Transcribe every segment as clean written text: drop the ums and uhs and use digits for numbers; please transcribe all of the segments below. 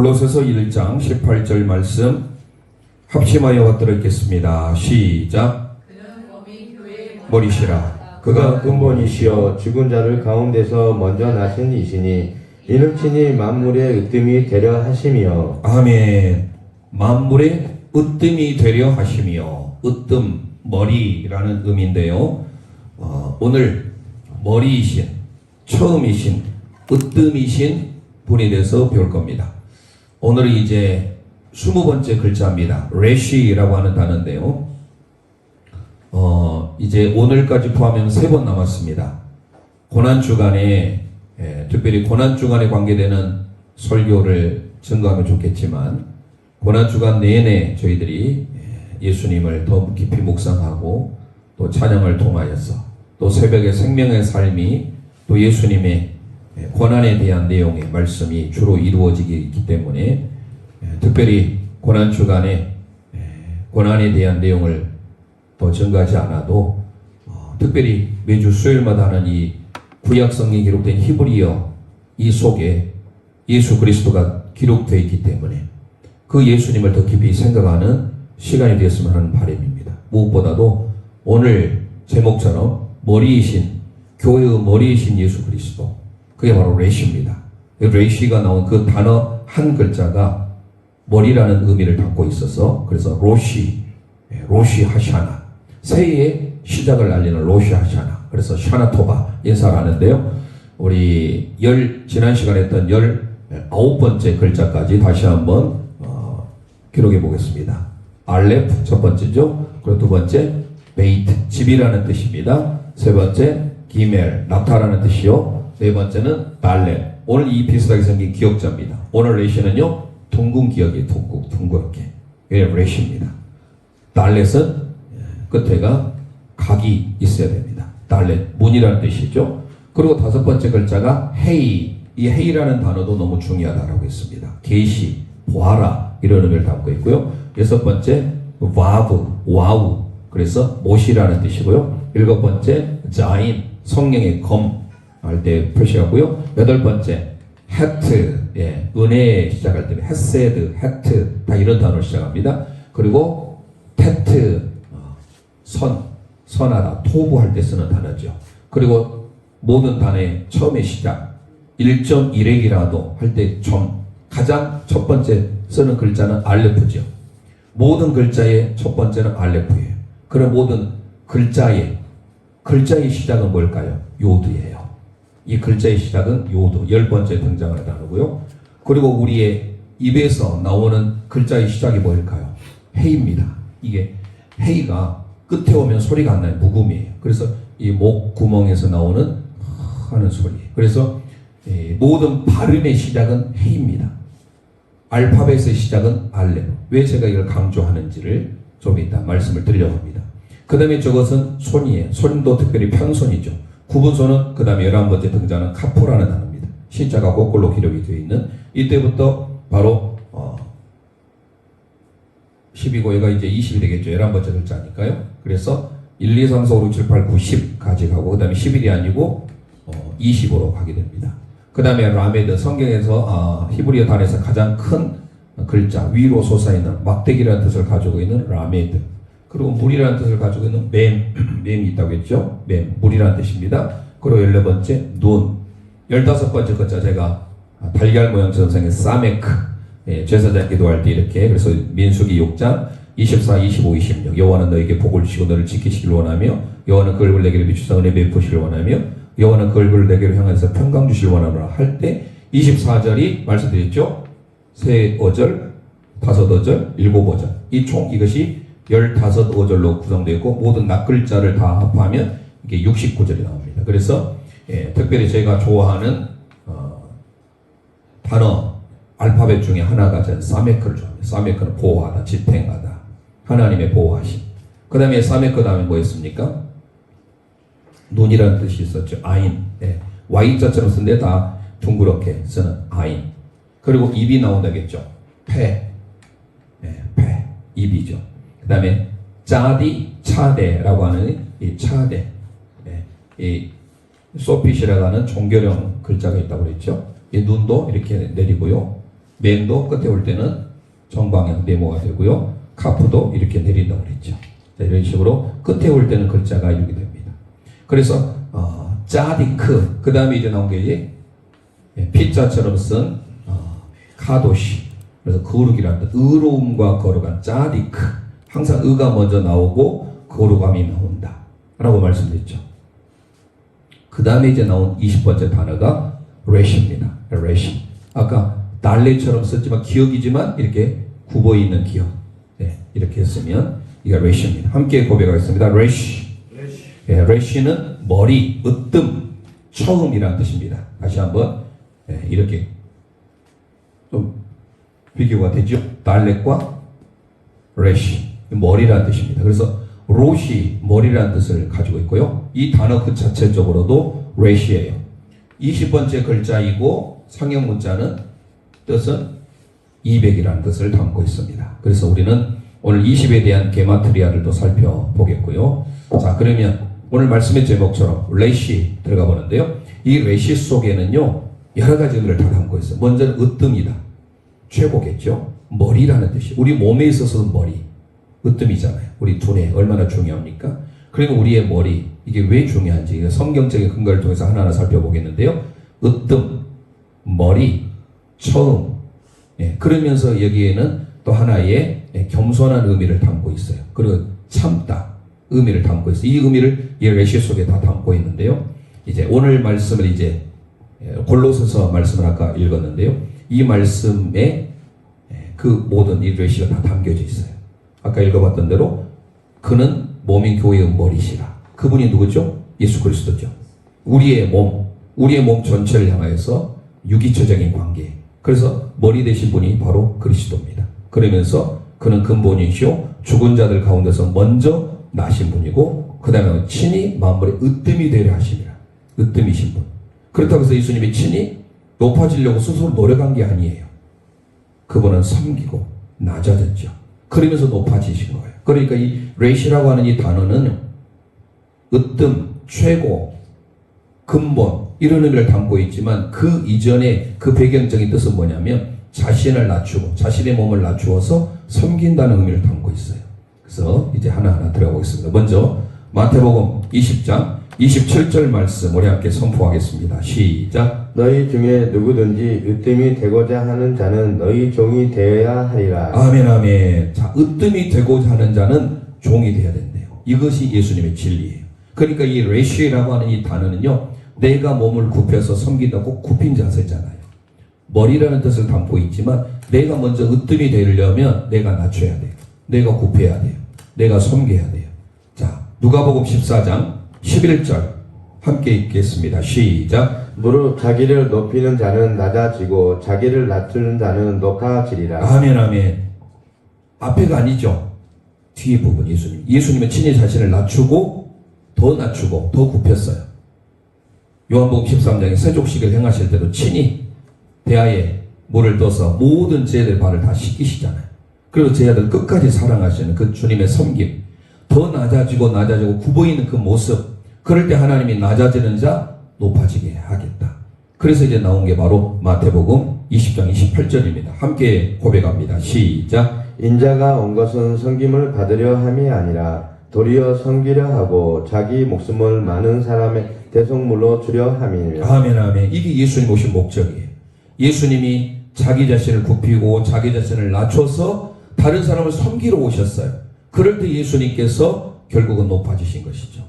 골로새서 1장 18절 말씀 합심하여 들었겠습니다. 시작. 머리시라. 그가 근본이시여 죽은 자를 가운데서 먼저 나신 이시니 이는 친히 만물의 으뜸이 되려 하심이여. 아멘. 만물의 으뜸이 되려 하심이여. 으뜸, 머리라는 의미인데요. 오늘 머리이신, 처음이신, 으뜸이신 분에 대해서 배울 겁니다. 오늘은 이제 20번째 글자입니다. 레시라고 하는 단어인데요. 이제 오늘까지 포함하면 3번 남았습니다. 고난주간에, 특별히 고난주간에 관계되는 설교를 증거하면 좋겠지만, 고난주간 내내 저희들이 예수님을 더 깊이 묵상하고, 또 찬양을 통하여서, 또 새벽에 생명의 삶이, 또 예수님의 고난에 대한 내용의 말씀이 주로 이루어지기 때문에, 특별히 고난주간에 고난에 대한 내용을 더 증가하지 않아도 특별히 매주 수요일마다 하는 이 구약성경에 기록된 히브리어 이 속에 예수 그리스도가 기록되어 있기 때문에 그 예수님을 더 깊이 생각하는 시간이 되었으면 하는 바람입니다. 무엇보다도 오늘 제목처럼 머리이신, 교회의 머리이신 예수 그리스도, 그게 바로 레시입니다. 레시가 나온 그 단어 한 글자가 머리라는 의미를 담고 있어서, 그래서 로시 하샤나, 새해의 시작을 알리는 로시 하샤나, 그래서 샤나토바 인사를 하는데요. 우리 지난 시간에 했던 19번째 글자까지 다시 한번 기록해 보겠습니다. 알렙 첫 번째죠. 그리고 두 번째 베이트, 집이라는 뜻입니다. 세 번째 기멜, 낙타라는 뜻이요. 네 번째는 달렙, 오늘 이 비슷하게 생긴 기억자입니다. 오늘 레시는요, 둥근 기억이에요. 둥그렇게. 이게 레시입니다. 달렛은 끝에가 각이 있어야 됩니다. 달렛, 문이라는 뜻이죠. 그리고 5번째 글자가 헤이. 이 헤이라는 단어도 너무 중요하다고 했습니다. 계시, 보아라 이런 의미를 담고 있고요. 6번째 와우. 그래서 못이라는 뜻이고요. 7번째 자인, 성령의 검 할 때 표시하고요. 8번째 헤트, 은혜에 시작할 때는 헤세드, 헤트, 다 이런 단어로 시작합니다. 그리고 테트, 선하다, 토부할 때 쓰는 단어죠. 그리고 모든 단어의 처음의 시작, 1.1획이라도 할 때 가장 첫 번째 쓰는 글자는 알레프죠. 모든 글자의 첫 번째는 알레프예요. 그럼 모든 글자의 시작은 뭘까요? 요드예요. 이 글자의 시작은 요드, 10번째 등장하는 단어고요. 그리고 우리의 입에서 나오는 글자의 시작이 뭘까요? 헤이입니다. 이게 헤이가 끝에 오면 소리가 안 나요. 묵음이에요. 그래서 이 목 구멍에서 나오는 하는 소리예요. 그래서 모든 발음의 시작은 헤이입니다. 알파벳의 시작은 알렙. 왜 제가 이걸 강조하는지를 좀 이따 말씀을 드리려고 합니다. 그 다음에 저것은 손이에요. 손도 특별히 편손이죠. 구분손은 그 다음에 11번째 등장하는 카포라는 단어입니다. 시자가 거꾸로 기록이 되어 있는, 이때부터 바로 12고 얘가 이제 20이 되겠죠. 11번째 글자니까요. 그래서 1, 2, 3, 4, 5, 6, 7, 8, 9, 10까지 가고, 그 다음에 11이 아니고 20으로 가게 됩니다. 그 다음에 라메드, 성경에서 히브리어 단에서 가장 큰 글자, 위로 솟아있는 막대기라는 뜻을 가지고 있는 라메드, 그리고 물이라는 뜻을 가지고 있는 맴이 있다고 했죠. 물이라는 뜻입니다. 그리고 14번째 눈, 15번째 글자 제가 달걀 모양 전생의 사메크, 제사장 기도할 때 이렇게, 그래서 민수기 6장 24, 25, 26, 여호와는 너에게 복을 주시고 너를 지키시길 원하며, 여호와는 그 얼굴을 내게로 비추사 은혜 베푸시길 원하며, 여호와는 그 얼굴을 내게로 향해서 평강 주시길 원하노라 할 때 24절이 말씀드렸죠. 세 어절, 5어절, 7어절, 이 총 이것이 15어절로 구성되어 있고, 모든 낱글자를 다 합하면 이게 69절이 나옵니다. 그래서 특별히 제가 좋아하는 단어 알파벳 중에 하나가 저는 사메크를 좋아합니다. 사메크는 보호하다, 지탱하다, 하나님의 보호하심. 그 다음에 사메크 다음에 뭐였습니까? 눈이라는 뜻이 있었죠. 아인. Y자처럼 쓰는데 다 둥그렇게 쓰는 아인. 그리고 입이 나온다겠죠. 폐, 입이죠. 그 다음에 짜디, 차대라고 하는 이 차대, 이 소핏이라고 하는 종결형 글자가 있다고 그랬죠. 이 눈도 이렇게 내리고요. 맨도 끝에 올 때는 정방향 네모가 되고요. 카프도 이렇게 내린다고 그랬죠. 자, 이런 식으로 끝에 올 때는 글자가 이렇게 됩니다. 그래서 짜디크 그 다음에 이제 나온 게 피자처럼 쓴 카도시. 그래서 거룩이라는 뜻, 의로움과 거룩한 짜디크. 항상 의가 먼저 나오고 거룩함이 나온다 라고 말씀드렸죠. 그 다음에 이제 나온 20번째 단어가 레시입니다. 레시. 아까 달래처럼 썼지만 기억이지만 이렇게 굽어 있는 기억. 네, 이렇게 했으면 이가 레시입니다. 함께 고백하겠습니다. 레시. 네, 레시는 머리, 으뜸, 처음이라는 뜻입니다. 다시 한번 네, 이렇게 좀 비교가 되죠. 달렉과 레시, 머리라는 뜻입니다. 그래서 로시, 머리라는 뜻을 가지고 있고요. 이 단어 그 자체적으로도 레시예요. 20번째 글자이고 상형 문자는 뜻은 200이라는 뜻을 담고 있습니다. 그래서 우리는 오늘 20에 대한 게마트리아를 또 살펴보겠고요. 자, 그러면 오늘 말씀의 제목처럼 레시 들어가 보는데요. 이 레시 속에는요, 여러 가지 의미를 다 담고 있어요. 먼저는 으뜸이다. 최고겠죠. 머리라는 뜻이. 우리 몸에 있어서는 머리, 으뜸이잖아요. 우리 두뇌 얼마나 중요합니까? 그리고 우리의 머리, 이게 왜 중요한지 성경적인 근거를 통해서 하나하나 살펴보겠는데요. 으뜸, 머리, 처음. 예, 그러면서 여기에는 또 하나의 겸손한 의미를 담고 있어요. 그리고 참다 의미를 담고 있어요. 이 의미를 이 레시 속에 다 담고 있는데요. 이제 오늘 말씀을 이제 골로새서 말씀을 아까 읽었는데요. 이 말씀에 그 모든 이 레시가 다 담겨져 있어요. 아까 읽어봤던 대로 그는 몸인 교회의 머리시라. 그분이 누구죠? 예수 그리스도죠. 우리의 몸 전체를 향하여서 유기체적인 관계. 그래서 머리 되신 분이 바로 그리스도입니다. 그러면서 그는 근본이시오 죽은 자들 가운데서 먼저 나신 분이고 그 다음에 친히 만물의 으뜸이 되려 하심이라. 으뜸이신 분. 그렇다고 해서 예수님이 친히 높아지려고 스스로 노력한 게 아니에요. 그분은 섬기고 낮아졌죠. 그러면서 높아지신 거예요. 그러니까 이 레시라고 하는 이 단어는 으뜸, 최고, 근본 이런 의미를 담고 있지만 그 이전에 그 배경적인 뜻은 뭐냐면 자신을 낮추고 자신의 몸을 낮추어서 섬긴다는 의미를 담고 있어요. 그래서 이제 하나하나 들어가보겠습니다. 먼저 마태복음 20장 27절 말씀 우리 함께 선포하겠습니다. 시작. 너희 중에 누구든지 으뜸이 되고자 하는 자는 너희 종이 되어야 하리라. 아멘 아멘. 자, 으뜸이 되고자 하는 자는 종이 되어야 된대요. 이것이 예수님의 진리예요. 그러니까 이 레시라고 하는 이 단어는요, 내가 몸을 굽혀서 섬긴다고 굽힌 자세잖아요. 머리라는 뜻을 담고 있지만 내가 먼저 으뜸이 되려면 내가 낮춰야 돼요. 내가 굽혀야 돼요. 내가 섬겨야 돼요. 자, 누가복음 14장 11절 함께 읽겠습니다. 시작. 무릇 자기를 높이는 자는 낮아지고 자기를 낮추는 자는 높아지리라. 아멘 아멘. 앞에가 아니죠. 뒤에 부분 예수님. 예수님은 친히 자신을 낮추고 더 굽혔어요. 요한복음 13장에 세족식을 행하실 때도 친히 대야에 물을 떠서 모든 제자들 발을 다 씻기시잖아요. 그리고 제자들 끝까지 사랑하시는 그 주님의 섬김, 더 낮아지고 굽어있는 그 모습, 그럴 때 하나님이 낮아지는 자 높아지게 하겠다. 그래서 이제 나온 게 바로 마태복음 20장 28절입니다. 함께 고백합니다. 시작. 인자가 온 것은 섬김을 받으려 함이 아니라 도리어 섬기려 하고 자기 목숨을 많은 사람의 대속물로 주려 함이니라. 아멘 아멘. 이게 예수님 오신 목적이에요. 예수님이 자기 자신을 굽히고 자기 자신을 낮춰서 다른 사람을 섬기러 오셨어요. 그럴 때 예수님께서 결국은 높아지신 것이죠.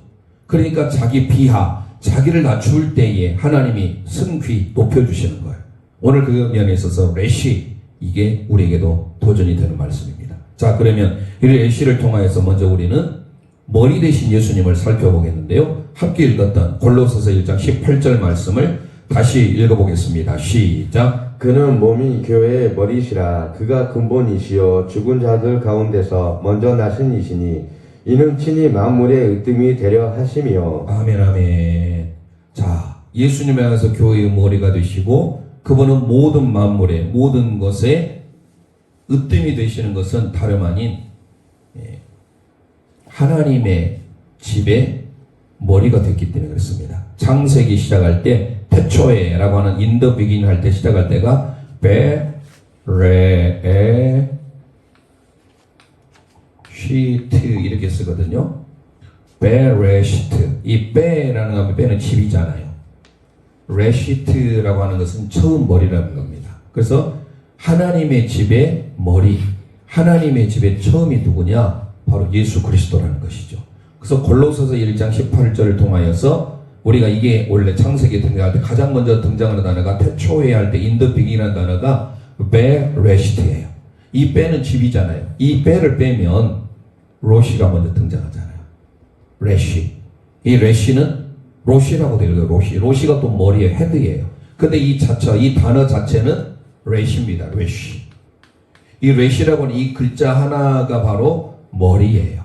그러니까 자기 비하, 자기를 낮출 때에 하나님이 승귀 높여주시는 거예요. 오늘 그 면에 있어서 레시, 이게 우리에게도 도전이 되는 말씀입니다. 자, 그러면 이 레시를 통하여서 먼저 우리는 머리 대신 예수님을 살펴보겠는데요. 함께 읽었던 골로새서 1장 18절 말씀을 다시 읽어보겠습니다. 시작. 그는 몸이 교회의 머리시라. 그가 근본이시요 죽은 자들 가운데서 먼저 나신 이시니 이는 친히 만물의 으뜸이 되려 하심이요. 아멘 아멘. 자, 예수님에 향해서 교회의 머리가 되시고 그분은 모든 만물의 모든 것에 으뜸이 되시는 것은 다름 아닌 하나님의 집의 머리가 됐기 때문에 그렇습니다. 창세기 시작할 때 태초에라고 하는 인더 비긴 할 때 시작할 때가 레시트 이렇게 쓰거든요. 베레시트. 이 베라는 거 베는 집이잖아요. 레시트라고 하는 것은 처음 머리라는 겁니다. 그래서 하나님의 집의 머리, 하나님의 집의 처음이 누구냐? 바로 예수 그리스도라는 것이죠. 그래서 골로새서 1장 18절을 통하여서 우리가 이게 원래 창세기에 등장할 때 가장 먼저 등장하는 단어가 태초에 할 때 인더빅이라는 단어가 베레시트예요. 이 베는 집이잖아요. 이 베를 빼면 로시가 먼저 등장하잖아요. 레시. 이 레시는 로시라고 되어 있어요. 로시. 로시가 또 머리의 헤드예요. 근데 이 단어 자체는 레시입니다. 레시. 이 레시라고 하는 이 글자 하나가 바로 머리예요.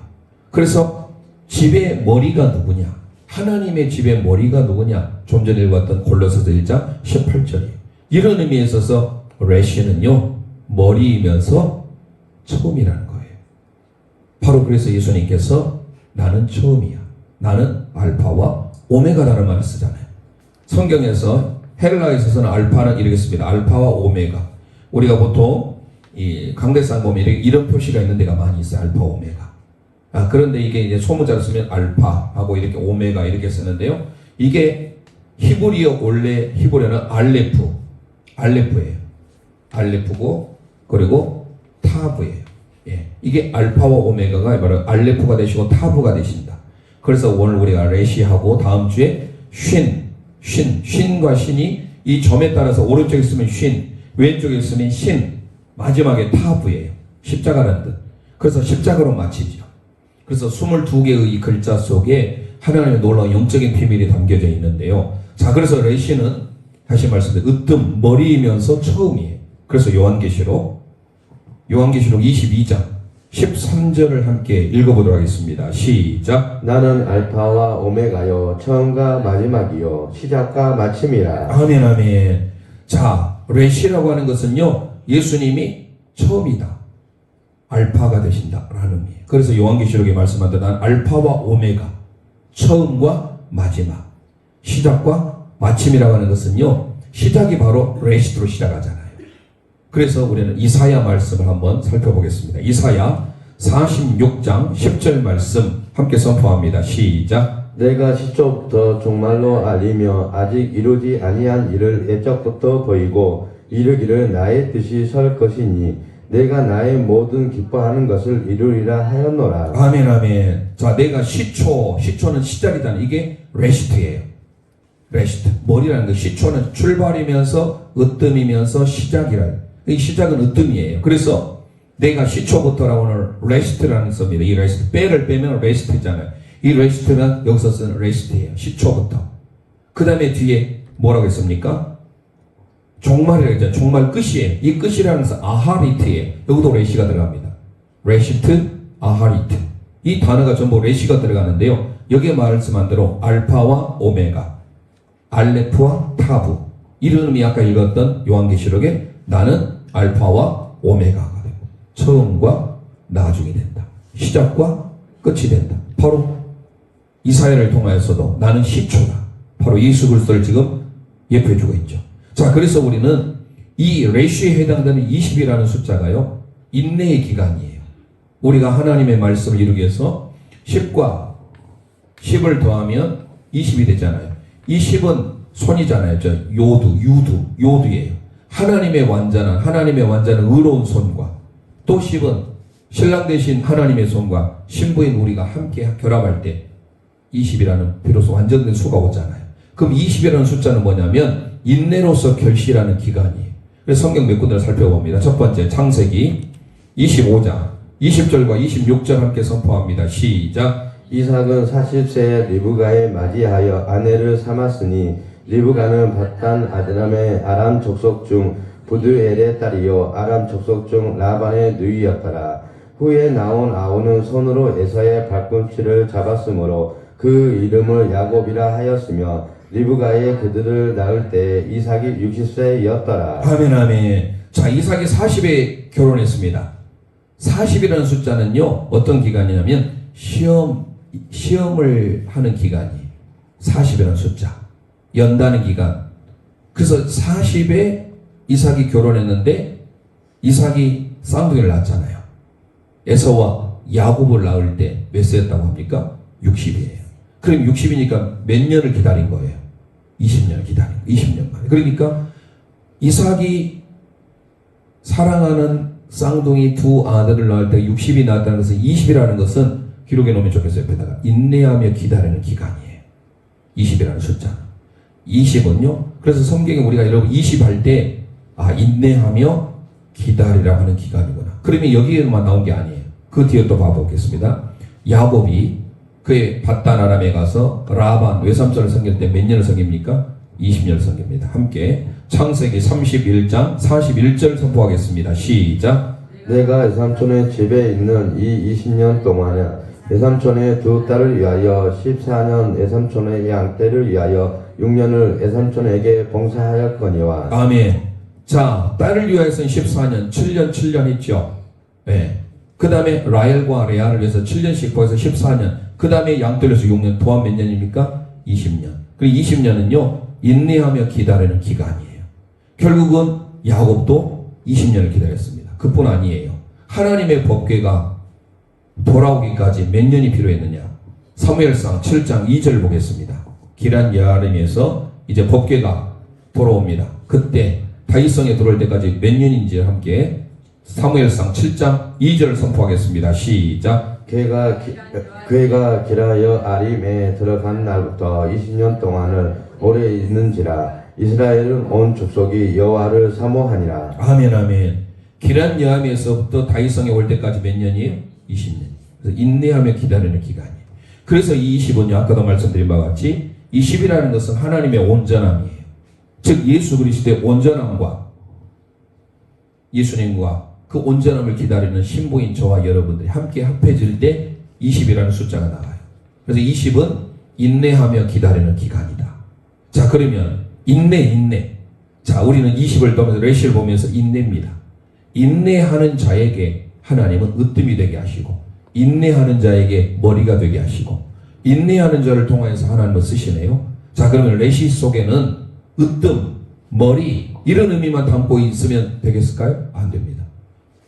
그래서 집의 머리가 누구냐? 하나님의 집의 머리가 누구냐? 좀 전에 읽었던 골로새서 1장 18절이에요. 이런 의미에 있어서 레시는요, 머리이면서 처음이라는 거예요. 바로 그래서 예수님께서 나는 처음이야. 나는 알파와 오메가라는 말을 쓰잖아요. 성경에서 헬라에 있어서는 알파는 이렇게 씁니다. 알파와 오메가. 우리가 보통 이 강대상 보면 이런 표시가 있는 데가 많이 있어요. 알파, 오메가. 그런데 이게 이제 소문자로 쓰면 알파하고 이렇게 오메가 이렇게 쓰는데요. 이게 히브리어 원래 히브리어는 알레프예요. 알레프고 그리고 타브예요. 예. 이게 알파와 오메가가 바로 알레프가 되시고 타브가 되신다. 그래서 오늘 우리가 레시하고 다음 주에 쉰과 신이 이 점에 따라서 오른쪽에 있으면 쉰, 왼쪽에 있으면 신, 마지막에 타브예요. 십자가라는 뜻. 그래서 십자가로 마치죠. 그래서 22개의 이 글자 속에 하나님의 놀라운 영적인 비밀이 담겨져 있는데요. 자, 그래서 레시는 다시 말씀드린 으뜸, 머리이면서 처음이에요. 그래서 요한계시록 22장 13절을 함께 읽어보도록 하겠습니다. 시작. 나는 알파와 오메가요 처음과 마지막이요 시작과 마침이라. 아멘, 아멘. 자, 레시라고 하는 것은요, 예수님이 처음이다. 알파가 되신다라는 의미예요. 그래서 요한계시록에 말씀한 대로 난 알파와 오메가, 처음과 마지막, 시작과 마침이라고 하는 것은요, 시작이 바로 레시트로 시작하잖아요. 그래서 우리는 이사야 말씀을 한번 살펴보겠습니다. 이사야 46장 10절 말씀 함께 선포합니다. 시작. 내가 시초부터 종말로 알리며 아직 이루지 아니한 일을 옛적부터 보이고 이르기를 나의 뜻이 설 것이니 내가 나의 모든 기뻐하는 것을 이루리라 하였노라. 아멘, 아멘. 자, 내가 시초는 시작이잖아요. 이게 레시트예요. 레시트. 머리라는 거. 시초는 출발이면서 으뜸이면서 시작이라. 이 시작은 으뜸이에요. 그래서 내가 시초부터라고 하는 레시트라는 겁니다. 이 레시트. 빼를 빼면 레시트잖아요. 이 레시트는 여기서 쓰는 레시트예요. 시초부터. 그 다음에 뒤에 뭐라고 했습니까? 종말이라고 했잖아요. 종말 끝이에요. 이 끝이라는 것은 아하리트예요. 여기도 레시가 들어갑니다. 레시트, 아하리트. 이 단어가 전부 레시가 들어가는데요. 여기에 말씀한 대로 알파와 오메가, 알레프와 타브. 이런 의미 아까 읽었던 요한계시록에 나는 알파와 오메가가 되고 처음과 나중이 된다. 시작과 끝이 된다. 바로 이사야를 통하여서도 나는 시초다. 바로 예수 그리스도를 지금 예표해주고 있죠. 자, 그래서 우리는 이 레시에 해당되는 20이라는 숫자가요, 인내의 기간이에요. 우리가 하나님의 말씀을 이루기 위해서 10과 10을 더하면 20이 되잖아요. 이 10은 손이잖아요. 저 유두예요. 하나님의 완전한 의로운 손과 또 10은 신랑 되신 하나님의 손과 신부인 우리가 함께 결합할 때 20이라는 비로소 완전된 수가 오잖아요. 그럼 20이라는 숫자는 뭐냐면 인내로서 결실하는 기간이에요. 그래서 성경 몇 군데를 살펴봅니다. 첫 번째 창세기 25장 20절과 26절 함께 선포합니다. 시작. 이삭은 40세에 리브가에 맞이하여 아내를 삼았으니 리브가는 바단 아드람의 아람 족속 중 부드엘의 딸이요 아람 족속 중 라반의 누이였더라. 후에 나온 아우는 손으로 에서의 발꿈치를 잡았으므로 그 이름을 야곱이라 하였으며 리브가의 그들을 낳을 때 이삭이 60세였더라. 아멘, 아멘. 자, 이삭이 40에 결혼했습니다. 40이라는 숫자는요, 어떤 기간이냐면 시험을 하는 기간이에요. 40이라는 숫자. 연다는 기간. 그래서 40에 이삭이 결혼했는데 이삭이 쌍둥이를 낳았잖아요. 에서와 야곱을 낳을 때 몇 세였다고 합니까? 60이에요. 그럼 60이니까 몇 년을 기다린 거예요? 20년을 기다린 거예요. 20년 만에. 그러니까 이삭이 사랑하는 쌍둥이 두 아들을 낳을 때 60이 낳았다는 것은 20이라는 것은 기록해 놓으면 좋겠어요. 옆에다가 인내하며 기다리는 기간이에요. 20이라는 숫자는. 20은요. 그래서 성경에 우리가 여러분 20 할 때 인내하며 기다리라고 하는 기간이구나. 그러면 여기에만 나온 게 아니에요. 그 뒤에 또 봐보겠습니다. 야곱이 그의 밧단 아람에 가서 라반 외삼촌을 섬길 때 몇 년을 섬깁니까? 20년을 섬깁니다. 함께 창세기 31장 41절 선포하겠습니다. 시작. 내가 외삼촌의 집에 있는 이 20년 동안에 외삼촌의 두 딸을 위하여 14년 외삼촌의 양떼를 위하여 6년을 외삼촌에게 봉사하였거니와. 아멘. 자, 딸을 위하여서는 14년, 7년 했죠. 네. 그 다음에 라헬과 레아를 위해서 7년씩 거기서 14년, 그 다음에 양떼를 위해서 6년, 도합 몇 년입니까? 20년. 그리고 20년은요, 인내하며 기다리는 기간이에요. 결국은 야곱도 20년을 기다렸습니다. 그뿐 아니에요. 하나님의 법궤가 돌아오기까지 몇 년이 필요했느냐? 사무엘상 7장 2절 보겠습니다. 기란 여아림에서 이제 법궤가 돌아옵니다. 그때 다윗성에 들어올 때까지 몇 년인지 함께 사무엘상 7장 2절 선포하겠습니다. 시작. 그가 기라여 아림에 들어간 날부터 20년 동안을 오래 있는지라. 이스라엘은 온 족속이 여호와를 사모하니라. 아멘 아멘. 기란 여아림에서부터 다윗성에 올 때까지 몇 년이에요? 20년. 그래서 인내하며 기다리는 기간이에요. 그래서 이 20은요, 아까도 말씀드린 바와 같이 20이라는 것은 하나님의 온전함이에요. 즉 예수 그리스도의 온전함과 예수님과 그 온전함을 기다리는 신부인 저와 여러분들이 함께 합해질 때 20이라는 숫자가 나와요. 그래서 20은 인내하며 기다리는 기간이다. 자, 그러면 인내. 자, 우리는 20을 떠면서 레시를 보면서 인내입니다. 인내하는 자에게 하나님은 으뜸이 되게 하시고, 인내하는 자에게 머리가 되게 하시고, 인내하는 자를 통하여서 하나님을 쓰시네요. 자, 그러면 레시 속에는 으뜸, 머리 이런 의미만 담고 있으면 되겠을까요? 안 됩니다.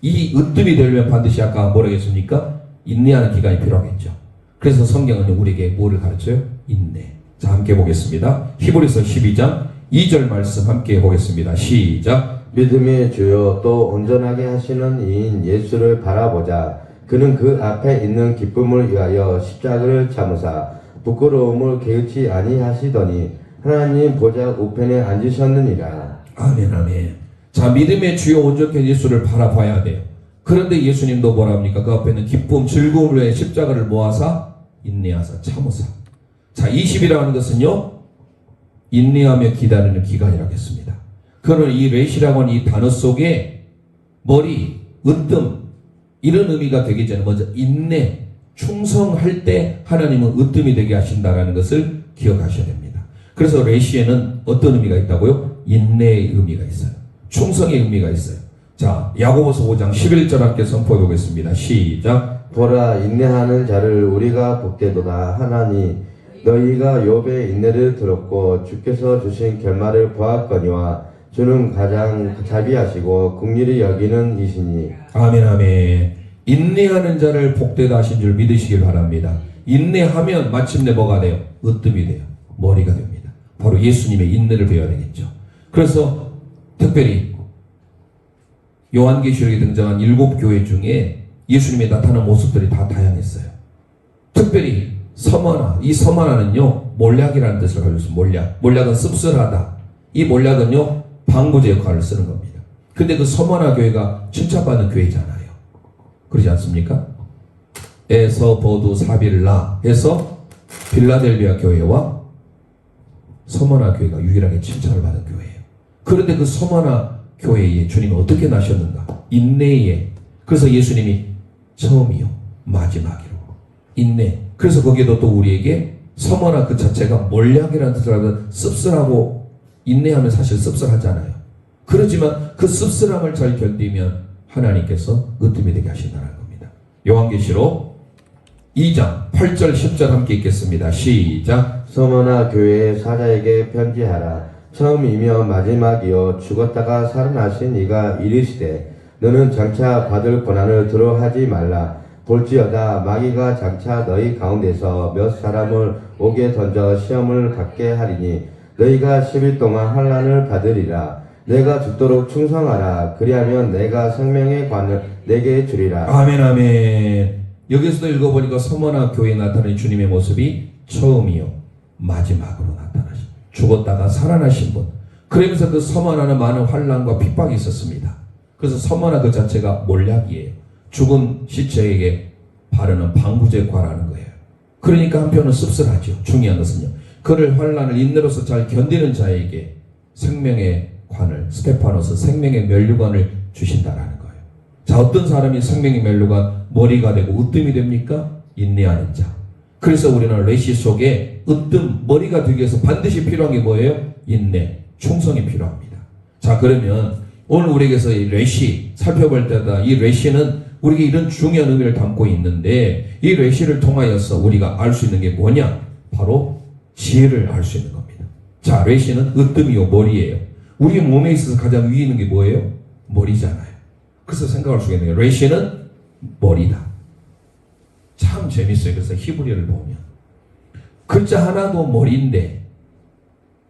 이 으뜸이 되려면 반드시 아까 뭐라겠습니까? 인내하는 기간이 필요하겠죠. 그래서 성경은 우리에게 뭐를 가르쳐요? 인내. 자, 함께 보겠습니다. 히브리서 12장 2절 말씀 함께 보겠습니다. 시작. 믿음의 주요 또 온전하게 하시는 이인 예수를 바라보자. 그는 그 앞에 있는 기쁨을 위하여 십자가를 참으사 부끄러움을 개의치 아니하시더니 하나님 보좌 우편에 앉으셨느니라. 아멘 아멘. 자, 믿음의 주요 온전한 예수를 바라봐야 돼요. 그런데 예수님도 뭐라 합니까? 그 앞에 있는 기쁨, 즐거움을 위해 십자가를 모아사 인내하사 참으사. 자, 20이라는 것은요, 인내하며 기다리는 기간이라고 했습니다. 그러나 이 레시라고 하는 이 단어 속에 머리, 으뜸 이런 의미가 되기 전에 먼저 인내, 충성할 때 하나님은 으뜸이 되게 하신다는 것을 기억하셔야 됩니다. 그래서 레시에는 어떤 의미가 있다고요? 인내의 의미가 있어요. 충성의 의미가 있어요. 자, 야고보서 5장 11절 함께 선포해 보겠습니다. 시작. 보라, 인내하는 자를 우리가 복되도다 하나니 너희가 욥의 인내를 들었고 주께서 주신 결말을 보았거니와 주는 가장 자비하시고 긍휼히 여기는 이시니. 아멘 아멘. 인내하는 자를 복되다 하신 줄 믿으시길 바랍니다. 인내하면 마침내 뭐가 돼요? 으뜸이 돼요. 머리가 됩니다. 바로 예수님의 인내를 배워야 되겠죠. 그래서 특별히 요한계시록에 등장한 7교회 중에 예수님이 나타난 모습들이 다 다양했어요. 특별히 서머나, 이 서머나는요 몰약이라는 뜻을 가지고 있습니다. 몰약은 씁쓸하다. 이 몰약은요 방부제 역할을 쓰는 겁니다. 근데 그 서머나 교회가 칭찬받는 교회잖아요. 그러지 않습니까? 에서 버두 사빌라 해서 필라델비아 교회와 서머나 교회가 유일하게 칭찬을 받은 교회예요. 그런데 그 서머나 교회에 주님이 어떻게 나셨는가? 인내에. 그래서 예수님이 처음이요 마지막이로 인내. 그래서 거기에도 또 우리에게 서머나 그 자체가 몰약이라는 뜻을 하면 씁쓸하고 인내하면 사실 씁쓸하잖아요. 그렇지만 그 씁쓸함을 잘 견디면 하나님께서 으뜸이 되게 하신다는 겁니다. 요한계시록 2장 8절 10절 함께 읽겠습니다. 시작. 서머나 교회의 사자에게 편지하라. 처음이며 마지막이요 죽었다가 살아나신 이가 이르시되 너는 장차 받을 고난을 두려워하지 말라. 볼지어다 마귀가 장차 너희 가운데서 몇 사람을 옥에 던져 시험을 받게 하리니 너희가 10일 동안 환난을 받으리라. 내가 죽도록 충성하라. 그리하면 내가 생명의 관을 내게 주리라. 아멘 아멘. 여기서도 읽어보니까 서머나 교회에 나타난 주님의 모습이 처음이요 마지막으로 나타나신, 죽었다가 살아나신 분. 그러면서 그 서머나는 많은 환난과 핍박이 있었습니다. 그래서 서머나 그 자체가 몰약이에요. 죽은 시체에게 바르는 방부제과라는 거예요. 그러니까 한편은 씁쓸하죠. 중요한 것은요, 그를 환난을 인내로서 잘 견디는 자에게 생명의 관을, 스테파노스 생명의 면류관을 주신다라는 거예요. 자, 어떤 사람이 생명의 면류관 머리가 되고 으뜸이 됩니까? 인내하는 자. 그래서 우리는 레시 속에 으뜸, 머리가 되기 위해서 반드시 필요한 게 뭐예요? 인내, 충성이 필요합니다. 자, 그러면 오늘 우리에게서 이 레시 살펴볼 때다, 이 레시는 우리에게 이런 중요한 의미를 담고 있는데, 이 레시를 통하여서 우리가 알 수 있는 게 뭐냐? 바로 지혜를 알 수 있는 겁니다. 자, 레시는 으뜸이요 머리예요. 우리 몸에 있어서 가장 위에 있는 게 뭐예요? 머리잖아요. 그래서 생각할 수가 있는 게 레시는 머리다. 참 재밌어요. 그래서 히브리어를 보면 글자 하나도 머리인데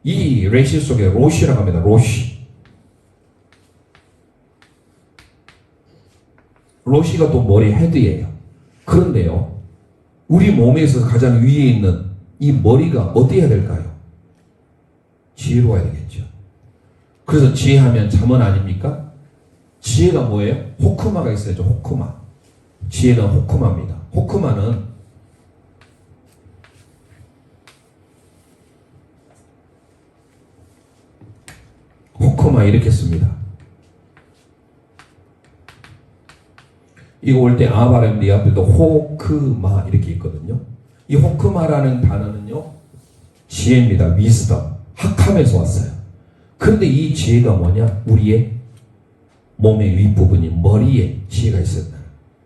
이 레시 속에 로시라고 합니다. 로시가 또 머리 헤드예요. 그런데요, 우리 몸에 있어서 가장 위에 있는 이 머리가 어떻게 해야 될까요? 지혜로워야 되겠죠. 그래서 지혜하면 잠언 아닙니까? 지혜가 뭐예요? 호크마가 있어야죠. 호크마. 지혜는 호크마입니다. 호크마 이렇게 씁니다. 이거 올 때 아 발음인데 이 앞에도 호크마 이렇게 있거든요. 이 호크마라는 단어는요, 지혜입니다. 위스덤, 학함에서 왔어요. 그런데 이 지혜가 뭐냐? 우리의 몸의 윗부분인 머리에 지혜가 있었다.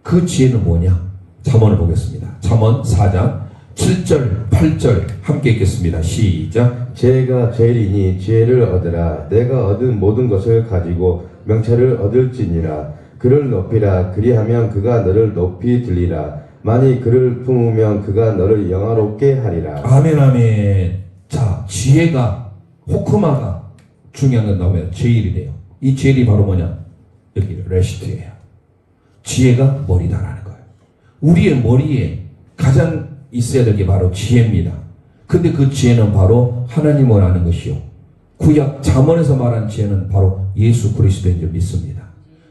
그 지혜는 뭐냐? 잠언을 보겠습니다. 잠언 4장 7절 8절 함께 읽겠습니다. 시작. 지혜가 제일이니 지혜를 얻으라. 내가 얻은 모든 것을 가지고 명철을 얻을지니라. 그를 높이라. 그리하면 그가 너를 높이 들리라. 만일 그를 품으면 그가 너를 영화롭게 하리라. 아멘 아멘. 자, 지혜가, 호크마가 중요한 건 나오면 제일이래요. 이 제일이 바로 뭐냐? 여기 레시트예요. 지혜가 머리다라는 거예요. 우리의 머리에 가장 있어야 될 게 바로 지혜입니다. 근데 그 지혜는 바로 하나님을 아는 것이요, 구약 잠언에서 말한 지혜는 바로 예수 그리스도인 줄 믿습니다.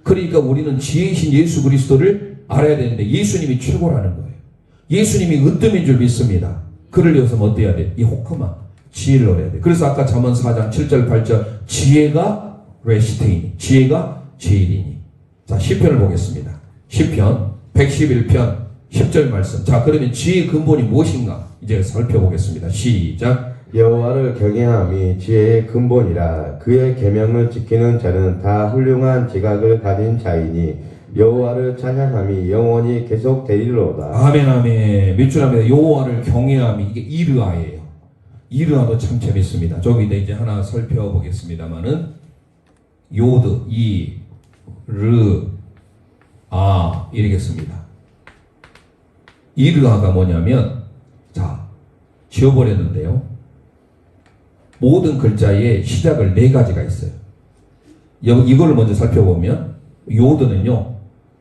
그러니까 우리는 지혜이신 예수 그리스도를 알아야 되는데 예수님이 최고라는 거예요. 예수님이 으뜸인 줄 믿습니다. 그를 위해서 뭐 어때야 돼? 이 호크마, 지혜를 얻어야 돼. 그래서 아까 잠언 4장 7절 8절 지혜가 레시테이니, 지혜가 제일이니. 자, 시편을 보겠습니다. 시편 111편 10절 말씀. 자, 그러면 지혜의 근본이 무엇인가 이제 살펴보겠습니다. 시작. 여호와를 경외함이 지혜의 근본이라. 그의 계명을 지키는 자는 다 훌륭한 지각을 가진 자이니 여호와를 찬양함이 영원히 계속되리로다. 아멘 아멘. 밑줄합니다. 여호와를 경외함이, 이게 이르아예요. 이르아도 참 재밌습니다. 저기다 이제 하나 살펴보겠습니다만은 요드, 이, 르, 아 이러겠습니다. 이르아가 뭐냐면, 자, 지워버렸는데요, 모든 글자의 시작을 4가지가 있어요. 이거를 먼저 살펴보면 요드는요,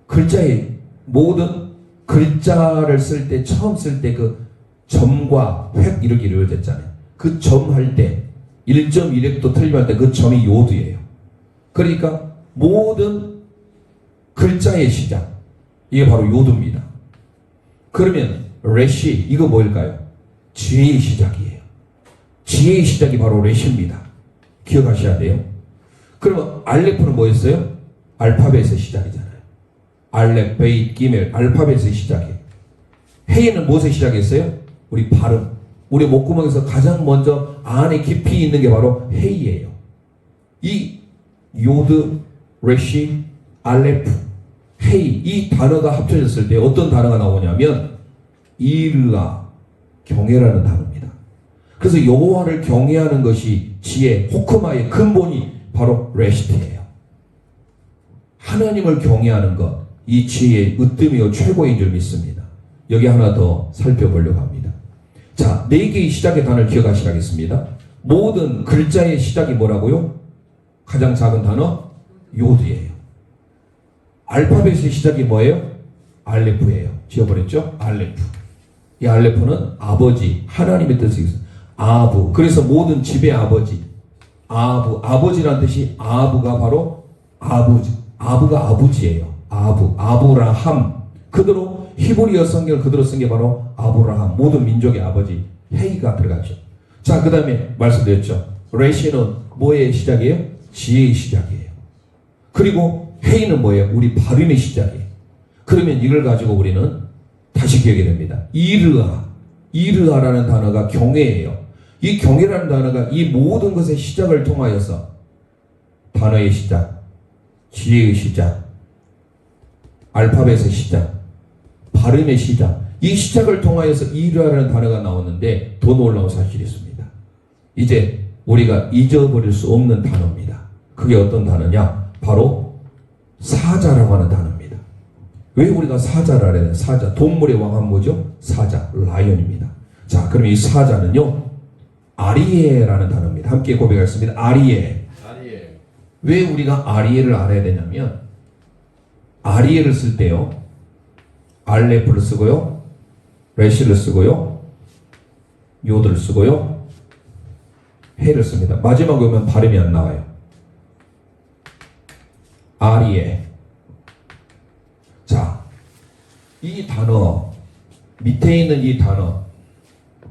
글자의 모든 글자를 쓸 때 처음 쓸 때 그 점과 획 이렇게 이루어졌잖아요. 그 점 할 때 1.1획도 틀림할 때 그 점이 요드예요. 그러니까 모든 글자의 시작, 이게 바로 요드입니다. 그러면 레시, 이거 뭐일까요? 지혜의 시작이에요. 지혜의 시작이 바로 레시입니다. 기억하셔야 돼요. 그러면 알레프는 뭐였어요? 알파벳의 시작이잖아요. 알렙, 베잇, 기멜, 알파벳의 시작이에요. 헤이는 무엇의 시작이었어요? 우리 발음, 우리 목구멍에서 가장 먼저 안에 깊이 있는 게 바로 헤이예요. 이 요드, 레시, 알레프, 헤이, 이 단어가 합쳐졌을 때 어떤 단어가 나오냐면 이르아, 경외라는 단어입니다. 그래서 여호와를 경외하는 것이 지혜, 호크마의 근본이 바로 레시트예요. 하나님을 경외하는 것, 이 지혜의 으뜸이요 최고인 줄 믿습니다. 여기 하나 더 살펴보려고 합니다. 자, 4개의 시작의 단어를 기억하시겠습니다. 모든 글자의 시작이 뭐라고요? 가장 작은 단어 요드예요. 알파벳의 시작이 뭐예요? 알레프예요. 지어버렸죠? 알레프. 이 알레프는 아버지, 하나님의 뜻이 있어요. 아부. 그래서 모든 집의 아버지. 아부. 아버지라는 뜻이 아부가 바로 아부지. 아부가 아버지예요. 아부. 아브라함. 그대로 히브리어 성경을 그대로 쓴 게 바로 아브라함. 모든 민족의 아버지. 헤이가 들어가죠. 자, 그 다음에 말씀드렸죠. 레시는 뭐의 시작이에요? 지혜의 시작이에요. 그리고 헤이는 뭐예요? 우리 발음의 시작이에요. 그러면 이걸 가지고 우리는 다시 기억이 됩니다. 이르아. 이르아라는 단어가 경외예요. 이 경외라는 단어가 이 모든 것의 시작을 통하여서 단어의 시작, 지혜의 시작, 알파벳의 시작, 발음의 시작, 이 시작을 통하여서 이르아라는 단어가 나오는데 더 놀라운 사실이 있습니다. 이제 우리가 잊어버릴 수 없는 단어입니다. 그게 어떤 단어냐? 바로 사자라고 하는 단어입니다. 왜 우리가 사자를 알아야 돼요? 사자, 동물의 왕은 뭐죠? 사자, 라이언입니다. 자, 그럼 이 사자는요, 아리에라는 단어입니다. 함께 고백하겠습니다. 아리에. 아리에. 왜 우리가 아리에를 알아야 되냐면, 아리에를 쓸 때요, 알레프를 쓰고요, 레시를 쓰고요, 요드를 쓰고요, 해를 씁니다. 마지막에 오면 발음이 안 나와요. 아리에. 자, 이 단어, 밑에 있는 이 단어,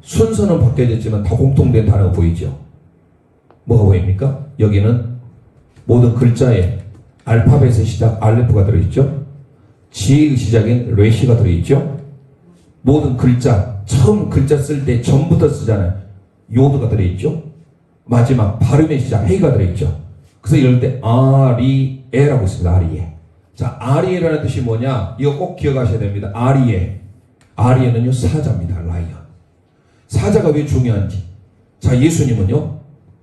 순서는 바뀌어졌지만 다 공통된 단어가 보이죠? 뭐가 보입니까? 여기는 모든 글자에 알파벳의 시작 알레프가 들어있죠? 지혜의 시작인 레시가 들어있죠? 모든 글자, 처음 글자 쓸 때 전부터 쓰잖아요. 요드가 들어있죠? 마지막 발음의 시작 헤이가 들어있죠? 그래서 이럴 때 아리에라고 있습니다. 아리에. 자, 아리에라는 뜻이 뭐냐? 이거 꼭 기억하셔야 됩니다. 아리에. 아리에는요, 사자입니다. 라이언. 사자가 왜 중요한지. 자, 예수님은요,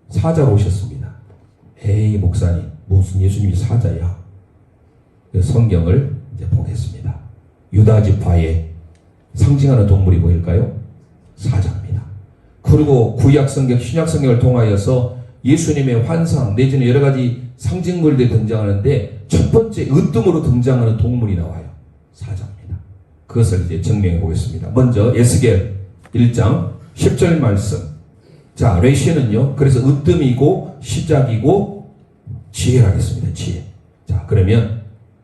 사자로 오셨습니다. 에이, 목사님, 무슨 예수님이 사자야? 성경을 이제 보겠습니다. 유다 지파의 상징하는 동물이 뭐일까요? 사자입니다. 그리고 구약 성경, 신약 성경을 통하여서 예수님의 환상 내지는 여러 가지 상징물들이 등장하는데 첫 번째 으뜸으로 등장하는 동물이 나와요. 사자입니다. 그것을 이제 증명해 보겠습니다. 먼저 에스겔 1장 10절 말씀. 자, 레시는요, 그래서 으뜸이고 시작이고 지혜라겠습니다. 지혜. 자, 그러면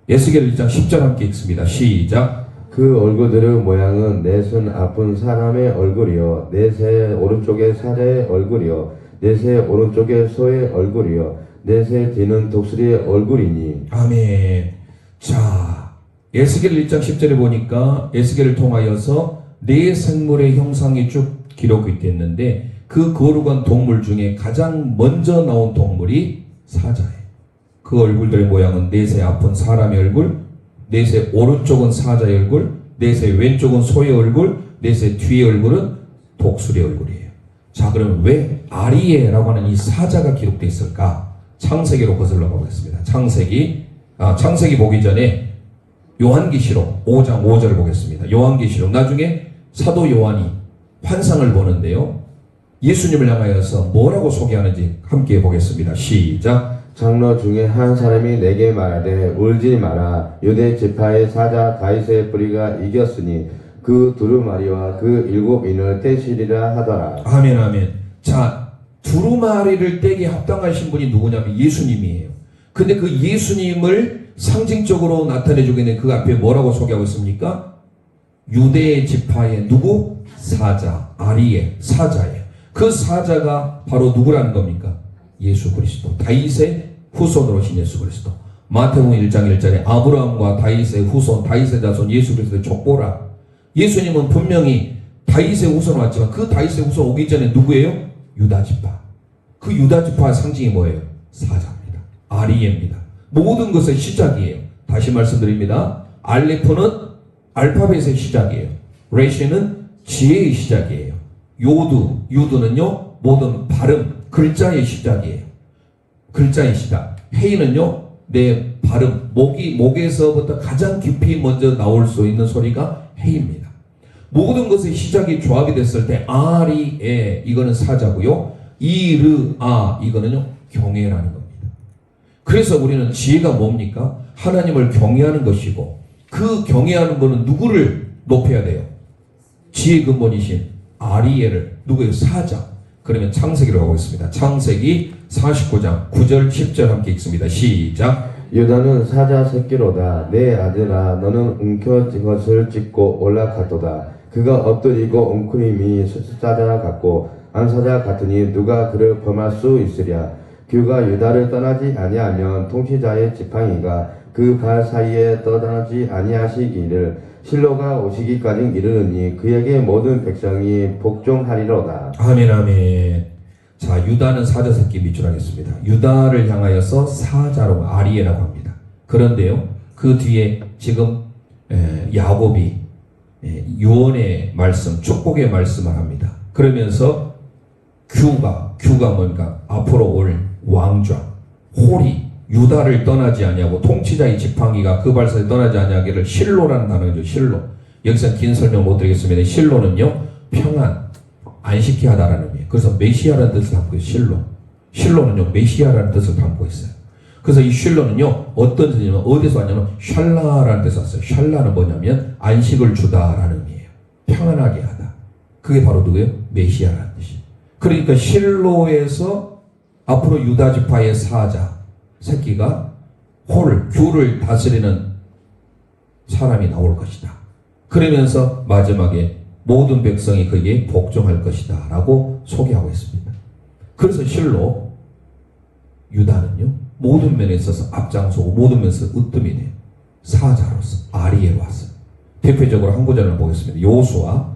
에스겔 1장 10절 함께 읽습니다. 시작. 그 얼굴들의 모양은 넷은 아픈 사람의 얼굴이요, 넷의 오른쪽에 사자의 얼굴이요, 넷의 오른쪽에 소의 얼굴이요, 넷의 뒤는 독수리의 얼굴이니. 아멘. 자, 에스겔 1장 10절에 보니까 에스겔을 통하여서 네 생물의 형상이 쭉 기록이 됐는데 그 거룩한 동물 중에 가장 먼저 나온 동물이 사자예요. 그 얼굴들의 모양은 넷의 아픈 사람의 얼굴, 넷의 오른쪽은 사자의 얼굴, 넷의 왼쪽은 소의 얼굴, 넷의 뒤의 얼굴은 독수리의 얼굴이에요. 자, 그럼 왜 아리에라고 하는 이 사자가 기록되어 있을까? 창세기로 거슬러 가보겠습니다. 창세기 보기 전에 요한계시록 5장 5절을 보겠습니다. 요한계시록, 나중에 사도 요한이 환상을 보는데요, 예수님을 향하여서 뭐라고 소개하는지 함께 보겠습니다. 시작. 장로 중에 한 사람이 내게 말하되 울지 마라, 유대 지파의 사자 다윗의 뿌리가 이겼으니 그 두루마리와 그 7인을 떼시리라 하더라. 아멘, 아멘. 자, 두루마리를 떼기 합당하신 분이 누구냐면 예수님이에요. 근데 그 예수님을 상징적으로 나타내주고 있는 그 앞에 뭐라고 소개하고 있습니까? 유대 지파의 누구? 사자, 아리에, 사자예요. 그 사자가 바로 누구라는 겁니까? 예수 그리스도, 다윗의 후손으로 오신 예수 그리스도. 마태복음 1장 1절에 아브라함과 다윗의 후손, 다윗의 자손, 예수 그리스도의 족보라. 예수님은 분명히 다윗의 후손 왔지만 그 다윗의 후손 오기 전에 누구예요? 유다지파. 그 유다지파의 상징이 뭐예요? 사자입니다. 아리에입니다. 모든 것의 시작이에요. 다시 말씀드립니다. 알레프는 알파벳의 시작이에요. 레시는 지혜의 시작이에요. 유드는요, 모든 발음, 글자의 시작이에요. 글자의 시작. 헤이는요, 내 발음, 목에서부터 가장 깊이 먼저 나올 수 있는 소리가 해입니다. 모든 것의 시작이 조합이 됐을 때 아리에 이거는 사자고요. 이르아 이거는요 경외라는 겁니다. 그래서 우리는 지혜가 뭡니까? 하나님을 경외하는 것이고 그 경외하는 것은 누구를 높여야 돼요? 지혜 근본이신 아리에를 누구예요? 사자. 그러면 창세기로 가보겠습니다. 창세기 49장 9절 10절 함께 읽습니다. 시작. 유다는 사자 새끼로다. 내 아들아 너는 움켜 것을 찢고 올라갔도다. 그가 엎드리고 웅크림이 사자 같고 암사자 같으니 누가 그를 범할 수 있으랴. 그가 유다를 떠나지 아니하면 통치자의 지팡이가 그 발 사이에 떠나지 아니하시기를 실로가 오시기까지 이르느니 그에게 모든 백성이 복종하리로다. 아멘 아멘. 자, 유다는 사자 새끼 밑줄하겠습니다. 유다를 향하여서 사자로 아리에라고 합니다. 그런데요, 그 뒤에 지금 야곱이 유언의 말씀, 축복의 말씀을 합니다. 그러면서 규가 뭔가 앞으로 올 왕좌, 홀이 유다를 떠나지 아니하고 통치자의 지팡이가 그 발사에 떠나지 아니하기를 실로라는 단어죠. 실로. 여기서 긴 설명 못 드리겠습니다. 실로는요 평안, 안식케 하다라는 의미예요. 그래서 메시아라는 뜻을 담고 있어요. 실로는요 메시아라는 뜻을 담고 있어요. 그래서 이 실로는요 어떤 뜻이냐면 어디서 왔냐면 샬라라는 뜻을 왔어요. 샬라는 뭐냐면 안식을 주다라는 의미예요. 평안하게 하다. 그게 바로 누구예요? 메시아라는 뜻이에요. 그러니까 실로에서 앞으로 유다 지파의 사자 새끼가 규를 다스리는 사람이 나올 것이다. 그러면서 마지막에 모든 백성이 그에게 복종할 것이다 라고 소개하고 있습니다. 그래서 실로 유다는요 모든 면에 있어서 앞장서고 모든 면에서 으뜸이 돼요. 사자로서 아리에로 왔어요. 대표적으로 한 구절을 보겠습니다. 요수아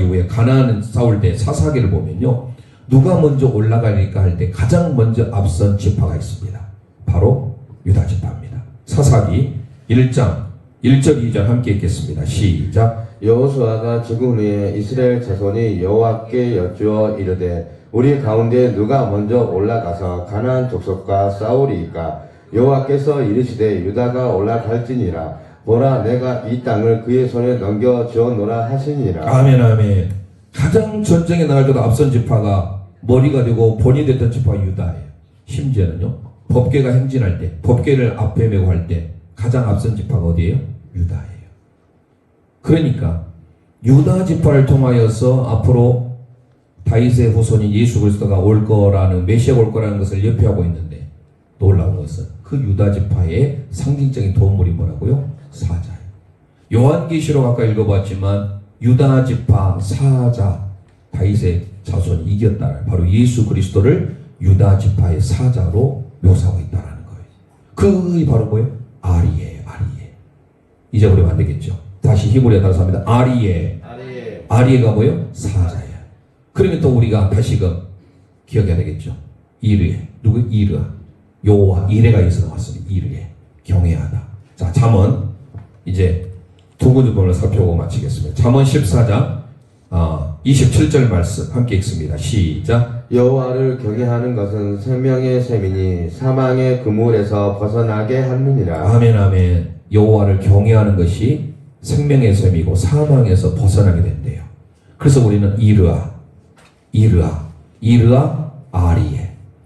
이후에 가나안 싸울 때 사사기를 보면요 누가 먼저 올라가니까 할 때 가장 먼저 앞선 지파가 있습니다. 바로 유다 지파입니다. 사사기 1장 1절 2절 함께 읽겠습니다. 시작. 여호수아가 죽은 후에 이스라엘 자손이 여호와께 여쭈어 이르되 우리 가운데 누가 먼저 올라가서 가나안 족속과 싸우리이까. 여호와께서 이르시되 유다가 올라갈지니라. 보라 내가 이 땅을 그의 손에 넘겨 주었노라 하시니라. 아멘 아멘. 가장 전쟁에 나갈 때도 앞선 지파가 머리가 되고 본이 됐던 지파가 유다예요. 심지어는요 법궤가 행진할 때 법궤를 앞에 메고 할 때 가장 앞선 지파가 어디예요? 유다예요. 그러니까 유다 지파를 통하여서 앞으로 다윗의 후손인 예수 그리스도가 올 거라는 메시아가 올 거라는 것을 예표하고 있는데 놀라운 것은 그 유다 지파의 상징적인 도움물이 뭐라고요? 사자예요. 요한계시록 아까 읽어봤지만 유다 지파 사자 다윗의 자손이 이겼다는 바로 예수 그리스도를 유다 지파의 사자로 묘사하고 있다는 거예요. 그게 바로 뭐예요? 아리에. 잊어버리면 안 되겠죠. 다시 히브리어 따라서 합니다. 아리에가 뭐예요? 사자예요. 그러면 또 우리가 다시금 기억해야 되겠죠. 이르에. 누구? 이르아. 요와 이레가 여기서 나왔습니다. 이르에. 경외하다. 자, 잠언 이제 두 군주본을 살펴보고 마치겠습니다. 잠언 14장 27절 말씀 함께 읽습니다. 시작. 여호와를 경외하는 것은 생명의 셈이니 사망의 그물에서 벗어나게 함이니라. 아멘 아멘. 여호와를 경외하는 것이 생명의 셈이고 사망에서 벗어나게 된대요. 그래서 우리는 이르아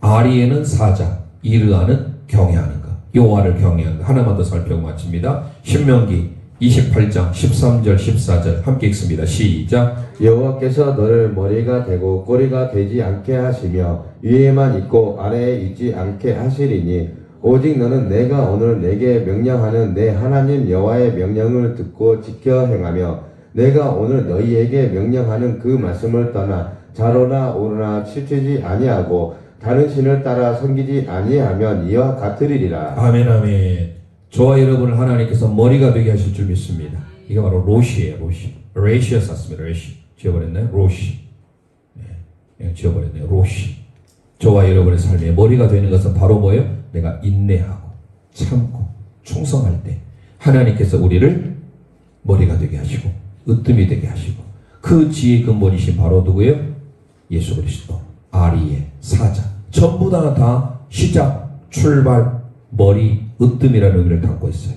아리에는 사자, 이르아는 경외하는 것. 여호와를 경외하는 것. 하나만 더 살펴보고 마칩니다. 신명기 28장 13절 14절 함께 읽습니다. 시작. 여호와께서 너를 머리가 되고 꼬리가 되지 않게 하시며 위에만 있고 아래에 있지 않게 하시리니 오직 너는 내가 오늘 내게 명령하는 내 하나님 여호와의 명령을 듣고 지켜 행하며 내가 오늘 너희에게 명령하는 그 말씀을 떠나 좌로나 우로나 치우치지 아니하고 다른 신을 따라 섬기지 아니하면 이와 같으리라. 아멘 아멘. 저와 여러분을 하나님께서 머리가 되게 하실 줄 믿습니다. 이게 바로 로시예요. 레시어 샀습니다. 레시. 지어버렸나요? 로시. 네, 지어버렸네요. 로시. 저와 여러분의 삶에 머리가 되는 것은 바로 뭐예요? 내가 인내하고 참고 충성할 때 하나님께서 우리를 머리가 되게 하시고 으뜸이 되게 하시고 그 지혜의 근본이신 바로 누구예요? 예수 그리스도. 아리에 사자. 전부 다 시작, 출발, 머리, 으뜸이라는 의미를 담고 있어요.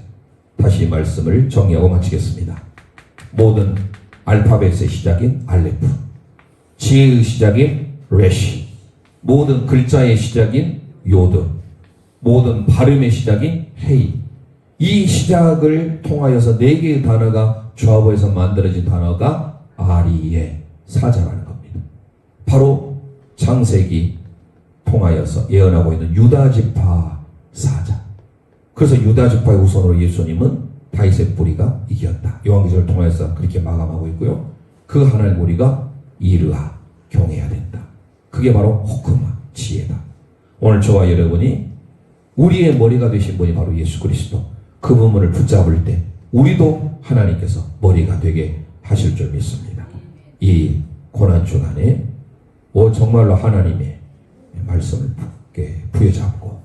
다시 이 말씀을 정리하고 마치겠습니다. 모든 알파벳의 시작인 알레프, 지혜의 시작인 레시, 모든 글자의 시작인 요드, 모든 발음의 시작인 헤이, 이 시작을 통하여서 4개의 단어가 조합해서 만들어진 단어가 아리의 사자라는 겁니다. 바로 창세기 통하여서 예언하고 있는 유다지파 사자. 그래서 유다지파의 후손으로 예수님은 다윗의 뿌리가 이겼다. 요한계시록을 통해서 그렇게 마감하고 있고요. 그 하나님의 우리가 이르아, 경외해야 된다. 그게 바로 호크마, 지혜다. 오늘 저와 여러분이 우리의 머리가 되신 분이 바로 예수 그리스도, 그 부분을 붙잡을 때 우리도 하나님께서 머리가 되게 하실 줄 믿습니다. 이 고난주간에 정말로 하나님의 말씀을 부여잡고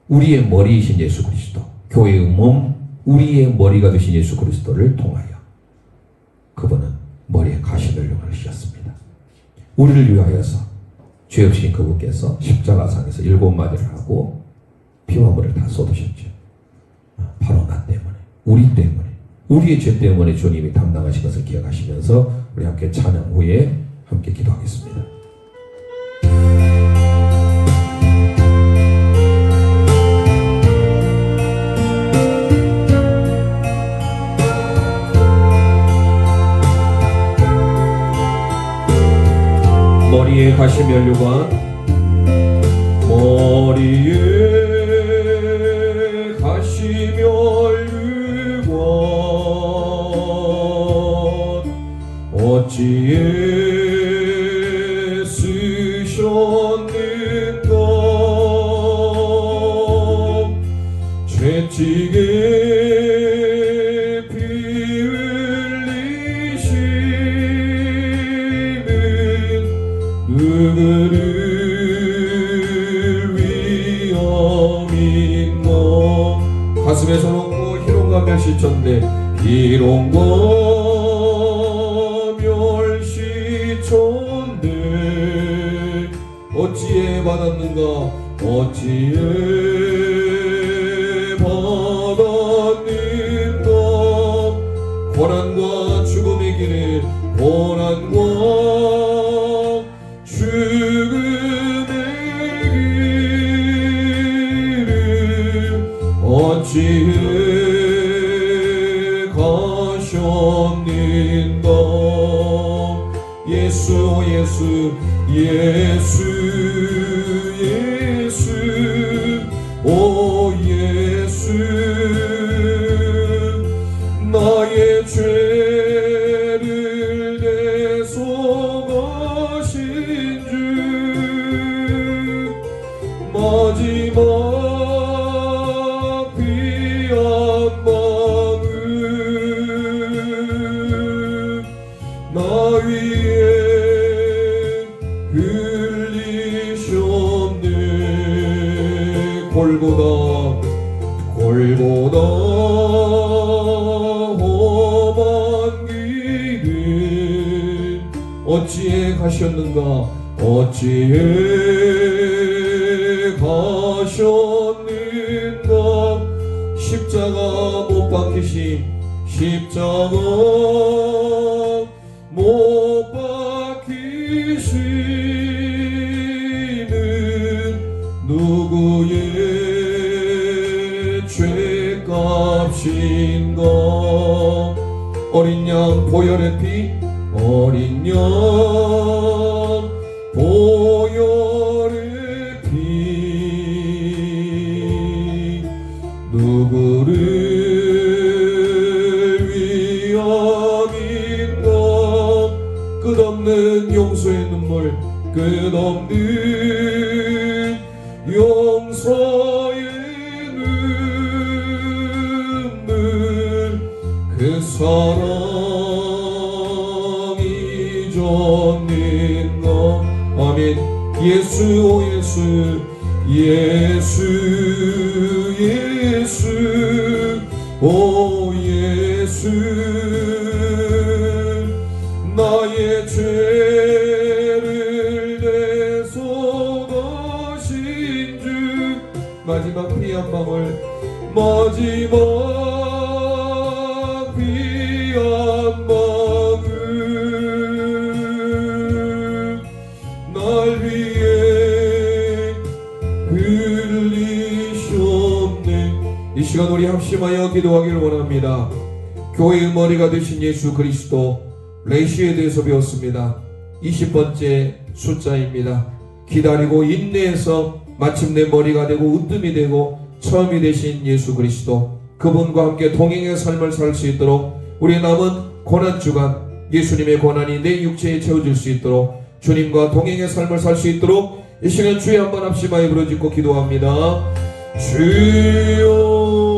우리의 머리이신 예수 그리스도, 교회의 몸, 우리의 머리가 되신 예수 그리스도를 통하여 그분은 머리에 가시를 용하셨습니다. 우리를 위하여서 죄 없으신 그분께서 십자가상에서 7마디를 하고 피와 물을 다 쏟으셨죠. 바로 나 때문에, 우리 때문에, 우리의 죄 때문에 주님이 담당하신 것을 기억하시면서 우리 함께 찬양 후에 함께 기도하겠습니다. 머리에 가시면류관, 머리에 가시면류관, 어찌에 쓰셨는가. 죄지게 피 흘리시는 누구를 위함인가. 가슴에 손얹고 희롱과 멸시천대, 희롱과 멸시천대, 어찌에 받았는가, 어찌에 받았는가. 고난과 죽음의 길을, 고난과 죽음의 길을 어찌에 가셨는가. 예수 예수 예수 예수 오 예수, 나의 죄를 대속하신 주, 마지막 피 한 방울 나 위에 흘리셨네. 골고다 골고다 험한 길을 어찌에 가셨는가, 어찌에 가셨는가. 십자가 못 박히심, 십자가 못 박히시는 누구의 죄값인가. 어린 양 보혈의 피, 어린 양 보혈의 피, 누구를 위함인가. 끝없는 용서의 눈물, 끝없는 용서의 눈물, 그 사랑이 졌는가. 아멘. 예수 오 예수 예수 예수 오 예수, 나의 죄를 대속하신 주, 마지막 피 귀한 밤을 마지막 귀한 밤을 날 위해 흘리셨네. 이 시간 우리 합심하여 기도하기를 원합니다. 교회의 머리가 되신 예수 그리스도 레시에 대해서 배웠습니다. 20번째 숫자입니다. 기다리고 인내해서 마침내 머리가 되고 으뜸이 되고 처음이 되신 예수 그리스도, 그분과 함께 동행의 삶을 살 수 있도록 우리 남은 고난주간 예수님의 고난이 내 육체에 채워질 수 있도록 주님과 동행의 삶을 살 수 있도록 이 시간 주여 한번 합심하여 부르짖고 기도합니다. 주여